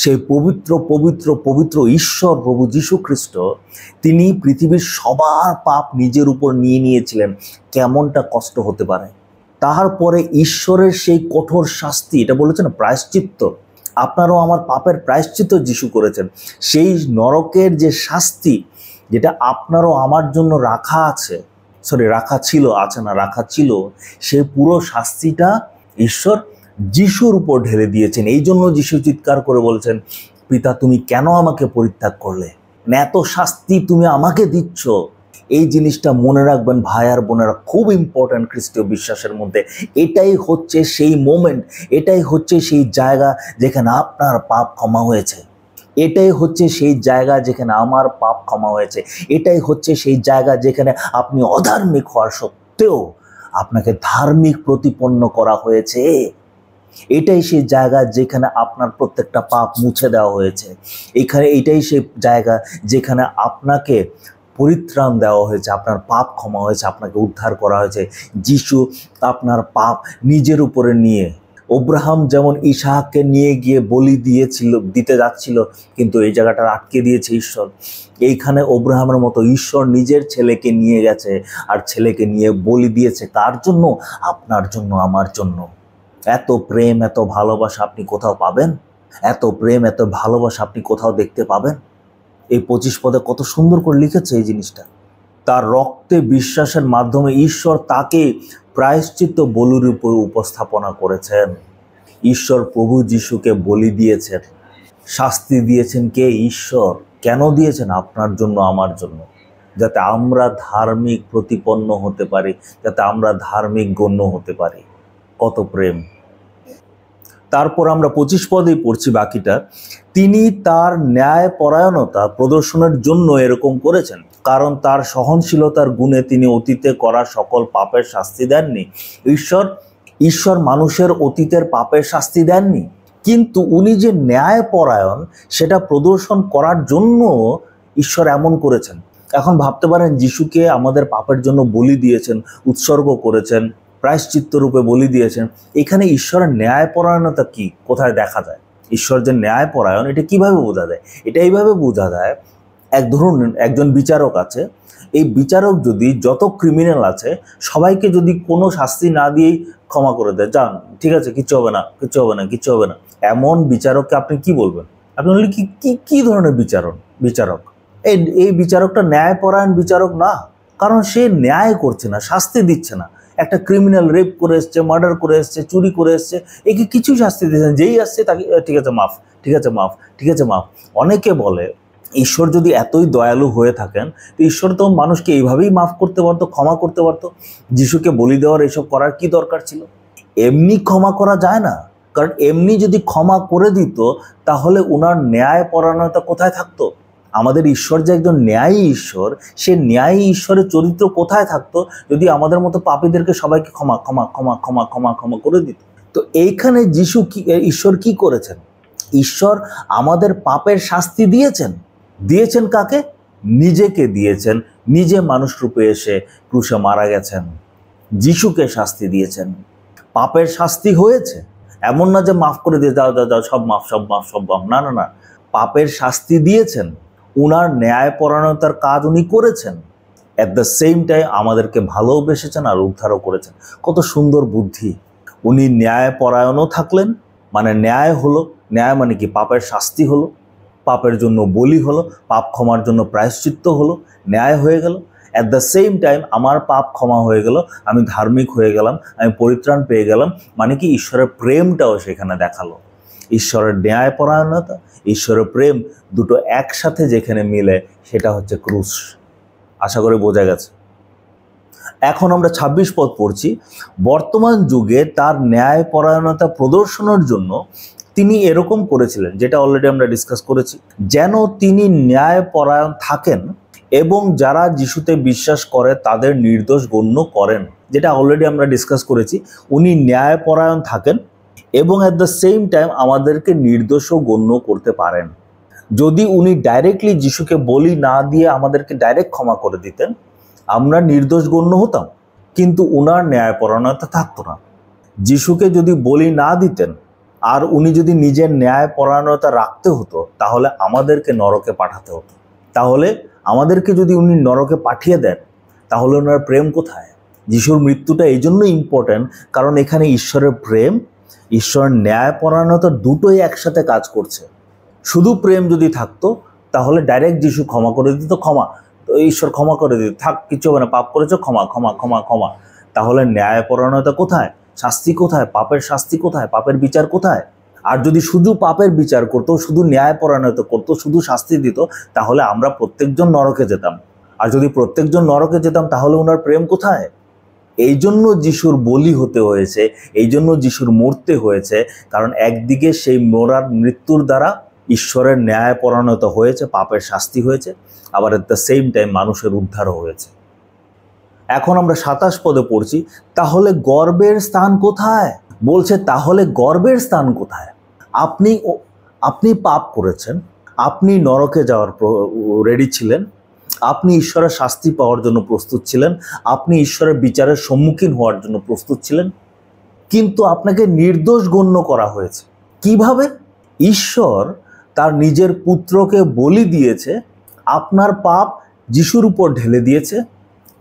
সেই পবিত্র পবিত্র পবিত্র ঈশ্বর প্রভু যীশু খ্রিস্ট, তিনি পৃথিবীর সবার পাপ নিজের উপর নিয়ে নিয়েছিলেন। কেমনটা কষ্ট হতে পারে? তারপরে ঈশ্বরের সেই কঠোর শাস্তি, এটা বলেছেন প্রায়শ্চিত্ত, আপনারও আমার পাপের প্রায়শ্চিত্ত যিশু করেছেন। সেই নরকের যে শাস্তি, যেটা আপনারও আমার জন্য রাখা ছিল, সেই পুরো শাস্তিটা ঈশ্বর যিশুর উপর ঢেলে দিয়েছেন। এই জন্য যিশু চিৎকার করে বলেছেন, পিতা তুমি কেন আমাকে পরিত্যাগ করলে? এত শাস্তি তুমি আমাকে দিচ্ছ। এই জিনিসটা মনে রাখবেন ভাই আর বোনেরা, খুব ইম্পর্ট্যান্ট খ্রিস্টীয় বিশ্বাসের মধ্যে। এটাই হচ্ছে সেই মোমেন্ট, এটাই হচ্ছে সেই জায়গা যেখানে আপনার পাপ ক্ষমা হয়েছে। এটাই হচ্ছে সেই জায়গা যেখানে আমার পাপ ক্ষমা হয়েছে। এটাই হচ্ছে সেই জায়গা যেখানে আপনি অধার্মিক হওয়ার সত্ত্বেও আপনাকে ধার্মিক প্রতিপন্ন করা হয়েছে। এটাই সেই জায়গা যেখানে আপনার প্রত্যেকটা পাপ মুছে দেওয়া হয়েছে। এটাই সেই জায়গা যেখানে আপনাকে পরিত্রাণ দেওয়া হয়েছে, আপনার পাপ ক্ষমা হয়েছে, আপনাকে উদ্ধার করা হয়েছে। যিশু আপনার পাপ নিজের উপরে নিয়ে, আব্রাহাম যেমন ইসহাককে নিয়ে গিয়ে বলি দিতে যাচ্ছিল, কিন্তু এই জায়গাটা আটকে দিয়েছে ঈশ্বর। এইখানে আব্রাহামের মতো ঈশ্বর নিজের ছেলেকে নিয়ে গেছে আর ছেলেকে নিয়ে বলি দিয়েছে। কার জন্য? আপনার জন্য, আমার জন্য। এত প্রেম, এত ভালোবাসা আপনি কোথাও পাবেন? এত প্রেম, এত ভালোবাসা আপনি কোথাও দেখতে পাবেন? এই 25 পদে কত সুন্দর করে লিখেছে এই জিনিসটা। তার রক্তে বিশ্বাসের মাধ্যমে ঈশ্বর তাকে প্রায়শ্চিত্ত বলির উপর উপস্থাপনা করেছেন। ঈশ্বর প্রভু যিশুকে বলি দিয়েছেন, শাস্তি দিয়েছেন কে? ঈশ্বর। কেন দিয়েছেন? আপনার জন্য, আমার জন্য, যাতে আমরা ধার্মিক প্রতিপন্ন হতে পারি, যাতে আমরা ধার্মিক গণ্য হতে পারি। কত প্রেম! তারপর আমরা 25 পদেই পড়ছি বাকিটা। তিনি তার ন্যায় পরায়ণতা প্রদর্শনের জন্য এরকম করেছেন, কারণ তার সহনশীলতার গুণে তিনি অতীতে করা সকল পাপের শাস্তি দেননি। ঈশ্বর মানুষের অতীতের পাপের শাস্তি দেননি, কিন্তু উনি যে ন্যায় পরায়ণ সেটা প্রদর্শন করার জন্য ঈশ্বর এমন করেছেন। এখন ভাবতে পারেন, যিশুকে আমাদের পাপের জন্য বলি দিয়েছেন, উৎসর্গ করেছেন, প্রায়শ্চিত্ত রূপে বলি দিয়েছেন। এখানে ঈশ্বরের ন্যায়পরায়ণতা কি, কোথায় দেখা যায়? ঈশ্বর যে ন্যায়পরায়ণ, এটা কিভাবে বোঝা যায়? এটা এইভাবে বোঝা যায়, ধরুন একজন বিচারক আছে, এই বিচারক যদি যত ক্রিমিনাল আছে সবাইকে যদি কোনো শাস্তি না দিয়েই ক্ষমা করে দেয়, যান ঠিক আছে, কিচ্ছু হবে না, কিচ্ছু হবে না, কিচ্ছু হবে না, এমন বিচারককে আপনি কি বলবেন? আপনি বললেন কি ধরনের বিচারক? এই বিচারকটা ন্যায়পরায়ণ বিচারক না, কারণ সে ন্যায় করছে না, শাস্তি দিচ্ছে না। একটা ক্রিমিনাল রেপ করে এসছে, মার্ডার করে এসছে, চুরি করে এসছে, একে কিছু শাস্তি দিচ্ছেন, যেই আসছে তাকে ঠিক আছে মাফ, ঠিক আছে মাফ, ঠিক আছে মাফ। অনেকে বলে, ঈশ্বর যদি এতই দয়ালু হয়ে থাকেন, তো ঈশ্বর তো মানুষকে এইভাবেই মাফ করতে পারতো, ক্ষমা করতে পারতো। যিশুকে বলি দেওয়ার এসব করার কি দরকার ছিল? এমনি ক্ষমা করা যায় না, কারণ এমনি যদি ক্ষমা করে দিত তাহলে ওনার ন্যায় পরায়ণতা কোথায় থাকতো? আমাদের ঈশ্বর যে একজন ন্যায়ী ঈশ্বর, সে ন্যায়ী ঈশ্বরের চরিত্র কোথায় থাকতো যদি আমাদের মতো পাপীদেরকে সবাইকে ক্ষমা ক্ষমা ক্ষমা ক্ষমা ক্ষমা ক্ষমা করে দিত? তো এইখানে ঈশ্বর কি করেছেন? ঈশ্বর আমাদের পাপের শাস্তি দিয়েছেন কাকে? নিজেকে দিয়েছেন। নিজে মানুষ রূপে এসে ক্রুশে মারা গেছেন, যিশুকে শাস্তি দিয়েছেন। পাপের শাস্তি হয়েছে, এমন না যে মাফ করে দিয়ে যাও যাও যাও সব মাফ সব মাফ সব মাফ, না না না, পাপের শাস্তি দিয়েছেন। উনার ন্যায়পরায়ণতার কাজ উনি করেছেন, অ্যাট দ্য সেম টাইম আমাদেরকে ভালোবেসেছেন আর উদ্ধারও করেছেন। কত সুন্দর বুদ্ধি! উনি ন্যায়পরায়ণও থাকলেন, মানে ন্যায় হলো। ন্যায় মানে কি? পাপের শাস্তি হলো, পাপের জন্য বলি হলো, পাপ ক্ষমার জন্য প্রায়শ্চিত্ত হলো, ন্যায় হয়ে গেল। অ্যাট দ্য সেম টাইম আমার পাপ ক্ষমা হয়ে গেল, আমি ধার্মিক হয়ে গেলাম, আমি পরিত্রাণ পেয়ে গেলাম। মানে কি? ঈশ্বরের প্রেমটাও সেখানে দেখালো। ঈশ্বরের ন্যায়পরায়ণতা, ঈশ্বরের প্রেম দুটো একসাথে যেখানে মিলে, সেটা হচ্ছে ক্রুশ। আশা করি বোঝা গেছে। এখন আমরা 26 পদ পড়ছি। বর্তমান যুগে তার ন্যায়পরায়ণতা প্রদর্শনের জন্য তিনি এরকম করেছিলেন, যেটা অলরেডি আমরা ডিসকাস করেছি, যেন তিনি ন্যায়পরায়ণ থাকেন এবং যারা যিশুতে বিশ্বাস করে তাদের নির্দোষ গণ্য করেন, যেটা অলরেডি আমরা ডিসকাস করেছি। উনি ন্যায়পরায়ণ থাকেন এবং অ্যাট দ্য সেম টাইম আমাদেরকে নির্দোষও গণ্য করতে পারেন। যদি উনি ডাইরেক্টলি যিশুকে বলি না দিয়ে আমাদেরকে ডাইরেক্ট ক্ষমা করে দিতেন, আমরা নির্দোষ গণ্য হতাম, কিন্তু উনার ন্যায়পরায়ণতা থাকতো না। যিশুকে যদি বলি না দিতেন আর উনি যদি নিজের ন্যায়পরায়ণতা রাখতে হতো, তাহলে আমাদেরকে নরকে পাঠাতে হতো। তাহলে আমাদেরকে যদি উনি নরকে পাঠিয়ে দেন, তাহলে ওনার প্রেম কোথায়? যিশুর মৃত্যুটা এই জন্য ইম্পর্ট্যান্ট, কারণ এখানে ঈশ্বরের প্রেম, ঈশ্বরের ন্যায়পরায়ণতা দুটোই একসাথে কাজ করছে। শুধু প্রেম যদি থাকতো তাহলে ডাইরেক্ট যিশু ক্ষমা করে দিত, ক্ষমা, তো ঈশ্বর ক্ষমা করে দিত, থাক কিছু হবে না, পাপ করেছো, ক্ষমা ক্ষমা ক্ষমা ক্ষমা। তাহলে ন্যায়পরায়ণতা কোথায়? শাস্তি কোথায়? পাপের শাস্তি কোথায়? পাপের বিচার কোথায়? আর যদি শুধু পাপের বিচার করতো, শুধু ন্যায়পরায়ণতা করতো, শুধু শাস্তি দিত, তাহলে আমরা প্রত্যেকজন নরকে যেতাম। আর যদি প্রত্যেকজন নরকে যেতাম, তাহলে ওনার প্রেম কোথায়? এই জন্য যিশুর বলি হতে হয়েছে, এই জন্য যিশুর মরতে হয়েছে, কারণ একদিকে সেই মৃত্যুর দ্বারা ঈশ্বরের ন্যায়পরায়ণতা হয়েছে, পাপের শাস্তি হয়েছে, আবার এট দ্য সেম টাইম মানুষের উদ্ধারও হয়েছে। এখন আমরা 27 পদে পড়ছি, তাহলে গর্বের স্থান কোথায়? বলছে তাহলে গর্বের স্থান কোথায়? আপনি পাপ করেছেন, আপনি নরকে যাওয়ার রেডি ছিলেন, আপনি ঈশ্বরের শাস্তি পাওয়ার জন্য প্রস্তুত ছিলেন, আপনি ঈশ্বরের বিচারের সম্মুখীন হওয়ার জন্য প্রস্তুত ছিলেন, কিন্তু আপনাকে নির্দোষ গণ্য করা হয়েছে। কিভাবে? ঈশ্বর তার নিজের পুত্রকে বলি দিয়েছে, আপনার পাপ যিশুর উপর ঢেলে দিয়েছে,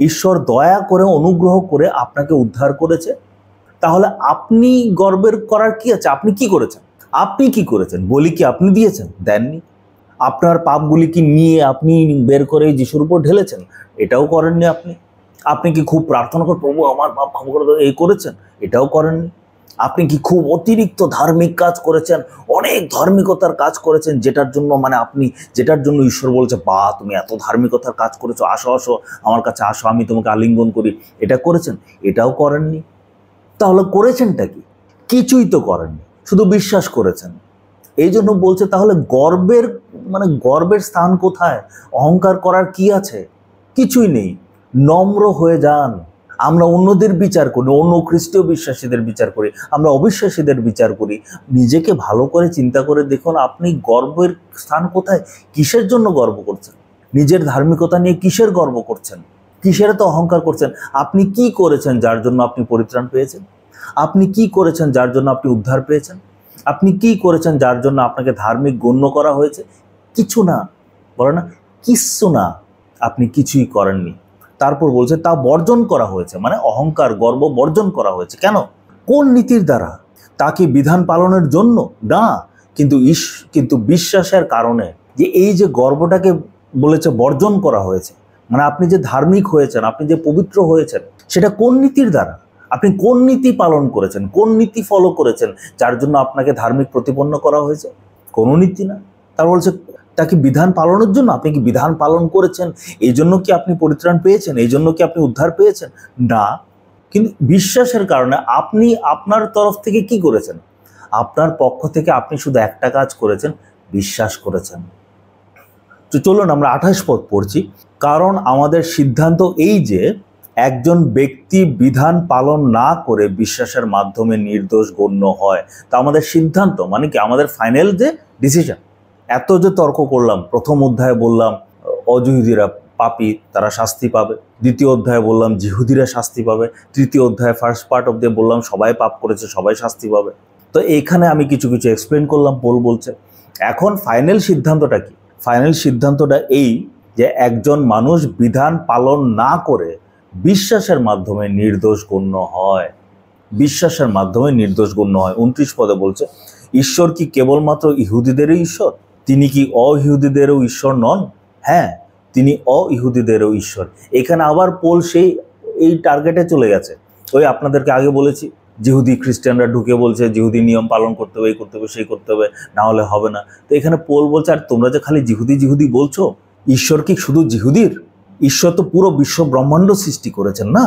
ঈশ্বর দয়া করে অনুগ্রহ করে আপনাকে উদ্ধার করেছে। তাহলে আপনি গর্বের করার কি আছে? আপনি কি করেছেন? আপনি কি করেছেন? বলি কি আপনি দিয়েছেন? দেননি। আপনার পাপগুলি কি নিয়ে আপনি বের করে যিশুর উপর ঢেলেছেন? এটাও করেননি আপনি। আপনি কি খুব প্রার্থনা করে প্রভু আমার পাপ ক্ষমা করে দাও এই করেছেন? এটাও করেননি। আপনি কি খুব অতিরিক্ত ধার্মিক কাজ করেছেন, অনেক ধার্মিকতার কাজ করেছেন, যেটার জন্য ঈশ্বর বলছে বা তুমি এত ধার্মিকতার কাজ করেছো, আসো আসো আমার কাছে আসো, আমি তোমাকে আলিঙ্গন করি, এটা করেছেন? এটাও করেননি। তাহলে করেছেনটা কি? কিছুই তো করেননি, শুধু বিশ্বাস করেছেন। এই জন্য বলছে তাহলে গর্বের স্থান কোথায়? অহংকার করার কি আছে? কিছুই নেই। নম্র হয়ে যান। আমরা অন্যদের বিচার করি, অন্য খ্রিস্টীয় বিশ্বাসীদের বিচার করি, আমরা অবিশ্বাসীদের বিচার করি। নিজেকে ভালো করে চিন্তা করে দেখুন, আপনি গর্বের স্থান কোথায়? কিসের জন্য গর্ব করছেন? নিজের ধার্মিকতা নিয়ে কিসের গর্ব করছেন? কিসের তো অহংকার করছেন? আপনি কি করেছেন যার জন্য আপনি পরিত্রাণ পেয়েছেন? আপনি কি করেছেন যার জন্য আপনি উদ্ধার পেয়েছেন? আপনি কি করেছেন যার জন্য আপনাকে ধার্মিক গণ্য করা হয়েছে? কিছু না, বলে না কিচ্ছু না, আপনি কিছুই করেননি। তারপর বলছে তা বর্জন করা হয়েছে, মানে অহংকার গর্ব বর্জন করা হয়েছে। কেন? কোন নীতির দ্বারা? তা কি বিধান পালনের জন্য? না, কিন্তু বিশ্বাসের কারণে। যে এই যে গর্বটাকে বলেছে বর্জন করা হয়েছে, মানে আপনি যে ধার্মিক হয়েছেন, আপনি যে পবিত্র হয়েছেন, সেটা কোন নীতির দ্বারা? আপনি কোন নীতি পালন করেছেন, কোন নীতি ফলো করেছেন যার জন্য আপনাকে ধার্মিক প্রতিপন্ন করা হয়েছে? কোনো নীতি না। তার বলছে তা কি বিধান পালনের জন্য? আপনি কি বিধান পালন করেছেন? এই জন্য কি আপনি পরিত্রাণ পেয়েছেন? এই জন্য কি আপনি উদ্ধার পেয়েছেন? না। কিন্তু বিশ্বাসের কারণে আপনি আপনার তরফ থেকে কি করেছেন? আপনার পক্ষ থেকে আপনি শুধু একটা কাজ করেছেন, বিশ্বাস করেছেন। তো চলুন আমরা 28 পদ পড়ছি। কারণ আমাদের সিদ্ধান্ত এই যে একজন ব্যক্তি বিধান পালন না করে বিশ্বাসের মাধ্যমে নির্দোষ গণ্য হয়। তা আমাদের সিদ্ধান্ত মানে কি? আমাদের ফাইনাল যে ডিসিশন। এত যে তর্ক করলাম, প্রথম অধ্যায়ে বললাম অজিহুদিরা পাপী, তারা শাস্তি পাবে। দ্বিতীয় অধ্যায়ে বললাম জিহুদিরা শাস্তি পাবে। তৃতীয় অধ্যায়ে ফার্স্ট পার্ট অফ দিয়ে বললাম সবাই পাপ করেছে, সবাই শাস্তি পাবে। তো এইখানে আমি কিছু এক্সপ্লেন করলাম, পোল বলছে। এখন ফাইনাল সিদ্ধান্তটা কি? ফাইনাল সিদ্ধান্তটা এই যে একজন মানুষ বিধান পালন না করে বিশ্বাসের মাধ্যমে নির্দোষ গণ্য হয়। বিশ্বাসের মাধ্যমে নির্দোষ গণ্য হয়। 29 পদে বলছে ঈশ্বর কি কেবলমাত্র ইহুদিদেরই ঈশ্বর? তিনি কি অইহুদিদেরও ঈশ্বর নন? হ্যাঁ, তিনি অইহুদিদেরও ঈশ্বর। এখানে আবার পোল এই টার্গেটে চলে গেছে। ওই আপনাদেরকে আগে বলেছি, জিহুদি খ্রিস্টানরা ঢুকে বলছে জিহুদি নিয়ম পালন করতে হবে, এই করতে হবে, সেই করতে হবে, না হলে হবে না। তো এখানে পোল বলছে আর তোমরা যে খালি জিহুদি বলছো, ঈশ্বর কি শুধু জিহুদির? ঈশ্বর তো পুরো বিশ্ব ব্রহ্মাণ্ড সৃষ্টি করেছেন না?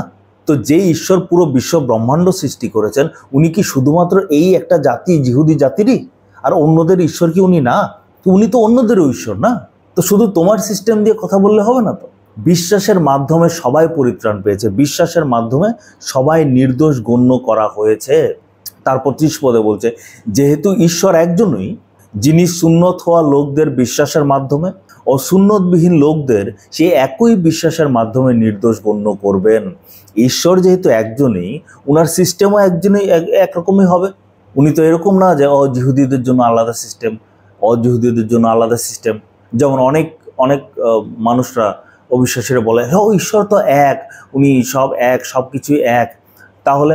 তো যে ঈশ্বর পুরো বিশ্ব ব্রহ্মাণ্ড সৃষ্টি করেছেন, উনি কি শুধুমাত্র এই একটা জাতি জিহুদি জাতিরই? আর অন্যদের ঈশ্বর কি উনি না? তো উনি তো অন্যদেরও ঈশ্বর না? তো শুধু তোমার সিস্টেম দিয়ে কথা বললে হবে না তো। বিশ্বাসের মাধ্যমে সবাই পরিত্রাণ পেয়েছে, বিশ্বাসের মাধ্যমে সবাই নির্দোষ গণ্য করা হয়েছে। তারপর 30 পদে বলছে যেহেতু ঈশ্বর একজনই, যিনি সুন্নত হওয়া লোকদের বিশ্বাসের মাধ্যমে ও সুন্নতবিহীন লোকদের সেই একই বিশ্বাসের মাধ্যমে নির্দোষ গণ্য করবেন। ঈশ্বর যেহেতু একজনই, উনার সিস্টেমও একরকমই হবে। উনি তো এরকম না যে অজিহুদিদের জন্য আলাদা সিস্টেম, অজিহুদিদের জন্য আলাদা সিস্টেম। যেমন অনেক অনেক মানুষরা, অবিশ্বাসীরা বলে হ্যাঁ ঈশ্বর তো এক, উনি সব এক, সব কিছুই এক। তাহলে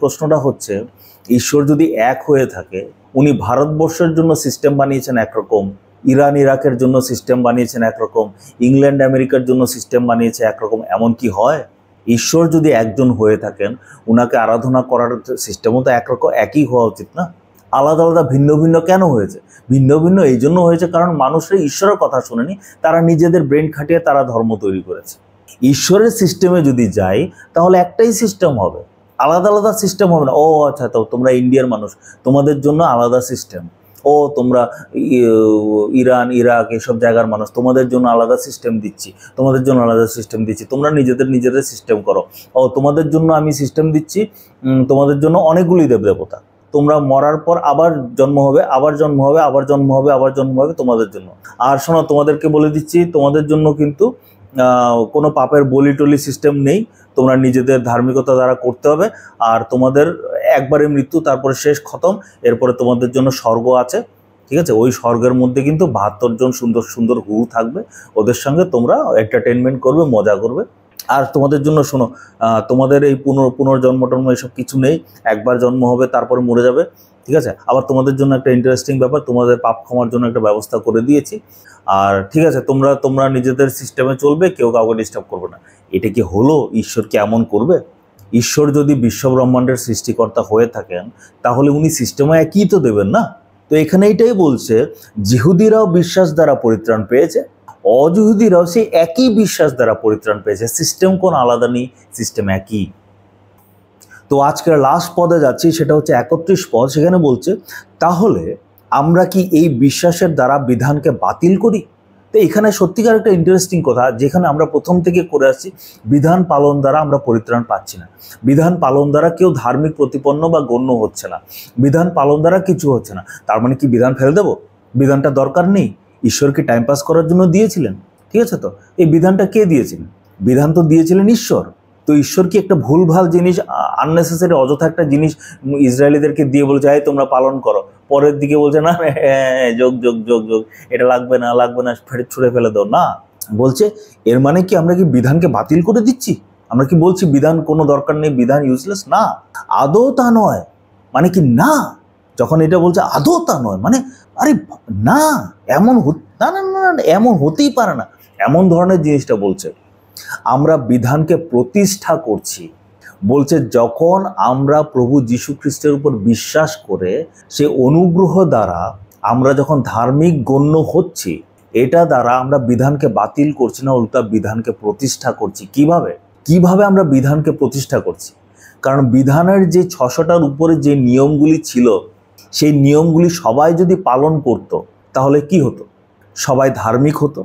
প্রশ্নটা হচ্ছে, ঈশ্বর যদি এক হয়ে থাকে, উনি ভারতবর্ষের জন্য সিস্টেম বানিয়েছেন একরকম, ইরান ইরাকের জন্য সিস্টেম বানিয়েছেন একরকম, ইংল্যান্ড আমেরিকার জন্য সিস্টেম বানিয়েছে একরকম, এমন কি হয়? ঈশ্বর যদি একজন হয়ে থাকেন, উনাকে আরাধনা করার সিস্টেমও তো একই হওয়া উচিত না? আলাদা আলাদা ভিন্ন ভিন্ন কেন হয়েছে? ভিন্ন ভিন্ন এই জন্য হয়েছে কারণ মানুষরা ঈশ্বরের কথা শোনেনি, তারা নিজেদের ব্রেন খাটিয়ে তারা ধর্ম তৈরি করেছে। ঈশ্বরের সিস্টেমে যদি যাই তাহলে একটাই সিস্টেম হবে, আলাদা আলাদা সিস্টেম হবে না। ও আচ্ছা, তো তোমরা ইন্ডিয়ার মানুষ, তোমাদের জন্য আলাদা সিস্টেম। ও তোমরা ইরান ইরাক এসব জায়গার মানুষ, তোমাদের জন্য আলাদা সিস্টেম দিচ্ছি, তোমাদের জন্য আলাদা সিস্টেম দিচ্ছি, তোমরা নিজেদের সিস্টেম করো। ও তোমাদের জন্য আমি সিস্টেম দিচ্ছি, তোমাদের জন্য অনেকগুলি দেবদেবতা, তোমরা মরার পর আবার জন্ম হবে, আবার জন্ম হবে, আবার জন্ম হবে, আবার জন্ম হবে তোমাদের জন্য। আর শোনো, তোমাদেরকে বলে দিচ্ছি, তোমাদের জন্য কিন্তু কোনো পাপের বলি টলি সিস্টেম নেই, তোমরা নিজেদের ধার্মিকতা দ্বারা করতে হবে। আর তোমাদের একবারে মৃত্যু, তারপরে শেষ, খতম। এরপরে তোমাদের জন্য স্বর্গ আছে, ঠিক আছে? ওই স্বর্গের মধ্যে কিন্তু 72 জন সুন্দর সুন্দর হুরু থাকবে, ওদের সঙ্গে তোমরা এন্টারটেনমেন্ট করবে, মজা করবে। আর তোমাদের জন্য শোনো, তোমাদের এই পুনর্জন্ম টন্ম এসব কিছু নেই, একবার জন্ম হবে তারপরে মরে যাবে, ঠিক আছে। আবার তোমাদের জন্য একটা ইন্টারেস্টিং ব্যাপার, তোমাদের পাপ ক্ষমার জন্য একটা ব্যবস্থা করে দিয়েছি। আর ঠিক আছে, তোমরা নিজেদের সিস্টেমে চলবে, কেউ কাউকে ডিস্টার্ব করবে না। এটা কি হলো? ঈশ্বর কি এমন করবে? ঈশ্বর যদি বিশ্বব্রহ্মাণ্ডের সৃষ্টিকর্তা হয়ে থাকেন, তাহলে উনি সিস্টেমে একই তো দেবেন না। তো এখানে এইটাই বলছে, জিহুদিরাও বিশ্বাস দ্বারা পরিত্রাণ পেয়েছে, অজিহুদিরাও সেই একই বিশ্বাস দ্বারা পরিত্রাণ পেয়েছে। সিস্টেম কোন আলাদা নেই, সিস্টেম একই। তো আজকের লাস্ট পদে যাচ্ছি, সেটা হচ্ছে 31 পদ। সেখানে বলছে, তাহলে আমরা কি এই বিশ্বাসের দ্বারা বিধানকে বাতিল করি? তো এখানে সত্যিকার একটা ইন্টারেস্টিং কথা, যেখানে আমরা প্রথম থেকে করে আসছি, বিধান পালন দ্বারা আমরা পরিত্রাণ পাচ্ছি না, বিধান পালন দ্বারা কেউ ধার্মিক প্রতিপন্ন বা গণ্য হচ্ছে না, বিধান পালন দ্বারা কিছু হচ্ছে না। তার মানে কি বিধান ফেলে দেবো? বিধানটা দরকার নেই? ঈশ্বরকে টাইম পাস করার জন্য দিয়েছিলেন, ঠিক আছে। তো এই বিধানটা কে দিয়েছিলেন? বিধান তো দিয়েছিলেন ঈশ্বর। তো ঈশ্বর কি একটা ভুলভাল জিনিস, আননেসেসারি অযথা একটা জিনিস ইসরায়েলিদেরকে দিয়ে বলছে, এই তোমরা পালন করো, পরের দিকে বলছে না যোগ যোগ যোগ যোগ, এটা লাগবে না ফেরত ছুঁড়ে ফেলে দাও? না, বলছে এর মানে কি আমরা কি বিধানকে বাতিল করে দিচ্ছি? আমরা কি বলছি বিধান কোনো দরকার নেই, বিধান ইউজলেস? না, আদৌ তা নয়। মানে কি না, যখন এটা বলছে আদৌ তা নয়, মানে আরে না, এমন না না না এমন হতেই পারে না, এমন ধরনের জিনিসটা বলছে। আমরা বিধানকে প্রতিষ্ঠা করছি, বলছে যখন আমরা প্রভু যীশু খ্রিস্টের উপর বিশ্বাস করে সে অনুগ্রহ দ্বারা আমরা যখন ধার্মিক গণ্য হচ্ছি, এটা দ্বারা আমরা বিধানকে বাতিল করছি না, উল্টা বিধানকে প্রতিষ্ঠা করছি। কিভাবে আমরা বিধানকে প্রতিষ্ঠা করছি? কারণ বিধানের যে 600টার উপরে যে নিয়মগুলি ছিল, সেই নিয়মগুলি সবাই যদি পালন করত, তাহলে কি হতো? সবাই ধার্মিক হতো,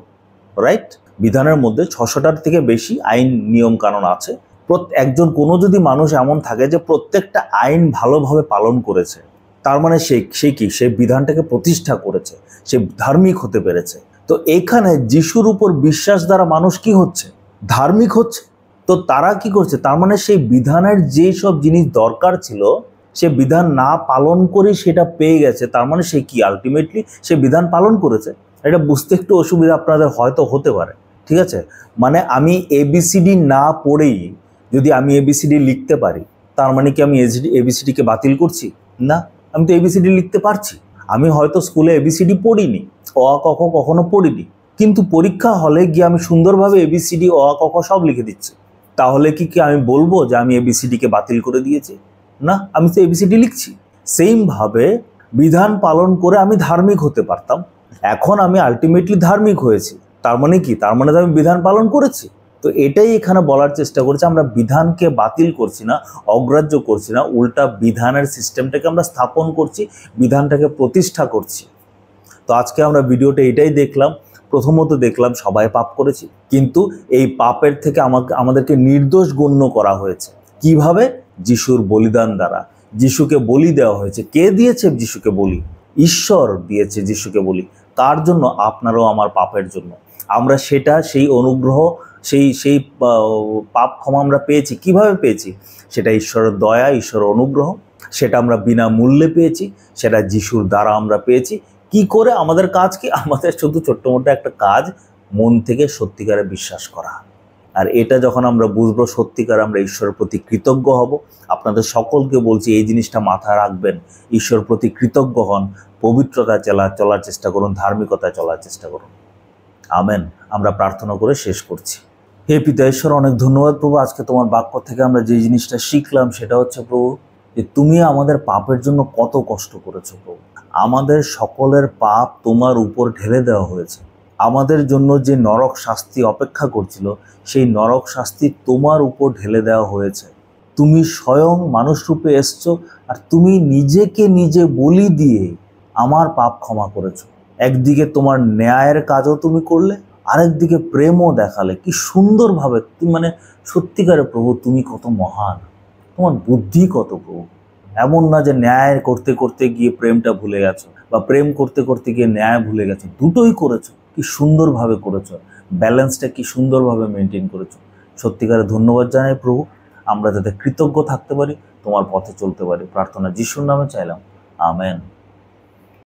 রাইট? বিধানের মধ্যে 600টার থেকে বেশি আইন নিয়ম কানুন আছে। একজন কোনো যদি মানুষ এমন থাকে যে প্রত্যেকটা আইন ভালোভাবে পালন করেছে, তার মানে সে বিধানটাকে প্রতিষ্ঠা করেছে, সে ধার্মিক হতে পেরেছে। তো এখানে যিশুর উপর বিশ্বাস দ্বারা মানুষ কি হচ্ছে? ধার্মিক হচ্ছে। তো তারা কি করছে? তার মানে সেই বিধানের যে সব জিনিস দরকার ছিল, সে বিধান না পালন করে সেটা পেয়ে গেছে। তার মানে সে কি আলটিমেটলি সে বিধান পালন করেছে। এটা বুঝতে একটু অসুবিধা আপনাদের হয়তো হতে পারে, ঠিক আছে। মানে আমি এবিসিডি না পড়েই যদি আমি এবিসিডি লিখতে পারি, তার মানে কি আমি এবিসিডিকে বাতিল করছি? না, আমি তো এবিসিডি লিখতে পারছি। আমি হয়তো স্কুলে এবিসিডি পড়িনি, অ আ ক খ কখনো পড়িনি, কিন্তু পরীক্ষা হলে গিয়ে আমি সুন্দরভাবে এবিসিডি অ আ ক খ সব লিখে দিচ্ছি। তাহলে কি আমি বলবো যে আমি এবিসিডিকে বাতিল করে দিয়েছি? না, আমি তো এবিসিডি লিখছি। সেইমভাবে বিধান পালন করে আমি ধার্মিক হতে পারতাম, এখন আমি আলটিমেটলি ধার্মিক হয়েছি। তার মানে কি? তার মানে তো আমি বিধান পালন করেছি। তো এটাই এখানে বলার চেষ্টা করছি, আমরা বিধানকে বাতিল করছি না, অগ্রাহ্য করছি না, উল্টা বিধানের সিস্টেমটাকে আমরা স্থাপন করছি, বিধানটাকে প্রতিষ্ঠা করছি। তো আজকে আমরা ভিডিওটা এটাই দেখলাম। প্রথমত দেখলাম সবাই পাপ করেছি, কিন্তু এই পাপের থেকে আমাদেরকে নির্দোষ গণ্য করা হয়েছে। কিভাবে? যিশুর বলিদান দ্বারা। যিশুকে বলি দেওয়া হয়েছে। কে দিয়েছে যিশুকে বলি? ঈশ্বর দিয়েছে যিশুকে বলি। কার জন্য? আপনারও আমার পাপের জন্য। আমরা সেই অনুগ্রহ, সেই পাপ ক্ষমা আমরা পেয়েছি। কিভাবে পেয়েছি? সেটা ঈশ্বরের দয়া, ঈশ্বরের অনুগ্রহ। সেটা আমরা বিনামূল্যে পেয়েছি, সেটা যিশুর দ্বারা আমরা পেয়েছি। কি করে? আমাদের কাজ কি? আমাদের শুধু ছোট্ট মোটো একটা কাজ, মন থেকে সত্যিকারে বিশ্বাস করা। আর এটা যখন আমরা বুঝবো, সত্যিকার আমরা ঈশ্বরের প্রতি কৃতজ্ঞ হব। আপনাদের সকলকে বলছি এই জিনিসটা মাথায় রাখবেন, ঈশ্বরের প্রতি কৃতজ্ঞ হন, পবিত্রতায় চলার চেষ্টা করুন, ধার্মিকতায় চলার চেষ্টা করুন। আমেন। আমরা প্রার্থনা করে শেষ করছি। হে পিতা ঈশ্বর, অনেক ধন্যবাদ প্রভু। আজকে তোমার বাক্য থেকে আমরা যে জিনিসটা শিখলাম সেটা হচ্ছে প্রভু, যে তুমি আমাদের পাপের জন্য কত কষ্ট করেছো প্রভু। আমাদের সকলের পাপ তোমার উপর ঢেলে দেওয়া হয়েছে। আমাদের জন্য যে নরক শাস্তি অপেক্ষা করছিল, সেই নরক শাস্তি তোমার উপর ঢেলে দেওয়া হয়েছে। তুমি স্বয়ং মানুষ রূপে এসছো, আর তুমি নিজেকে নিজে বলি দিয়ে আমার পাপ ক্ষমা করেছো। একদিকে তোমার ন্যায়ের কাজও তুমি করলে, আরেকদিকে প্রেমও দেখালে। কি সুন্দরভাবে তুমি, মানে সত্যিকারে প্রভু তুমি কত মহান, তোমার বুদ্ধি কত প্রভু। এমন না যে ন্যায় করতে করতে গিয়ে প্রেমটা ভুলে গেছো, বা প্রেম করতে করতে গিয়ে ন্যায় ভুলে গেছো। দুটোই করেছো, কি সুন্দরভাবে করেছো, ব্যালেন্সটা কি সুন্দরভাবে মেনটেন করেছো। সত্যিকারে ধন্যবাদ জানাই প্রভু। আমরা যাতে কৃতজ্ঞ থাকতে পারি, তোমার পথে চলতে পারি, প্রার্থনা যিশুর নামে চাইলাম, আমেন।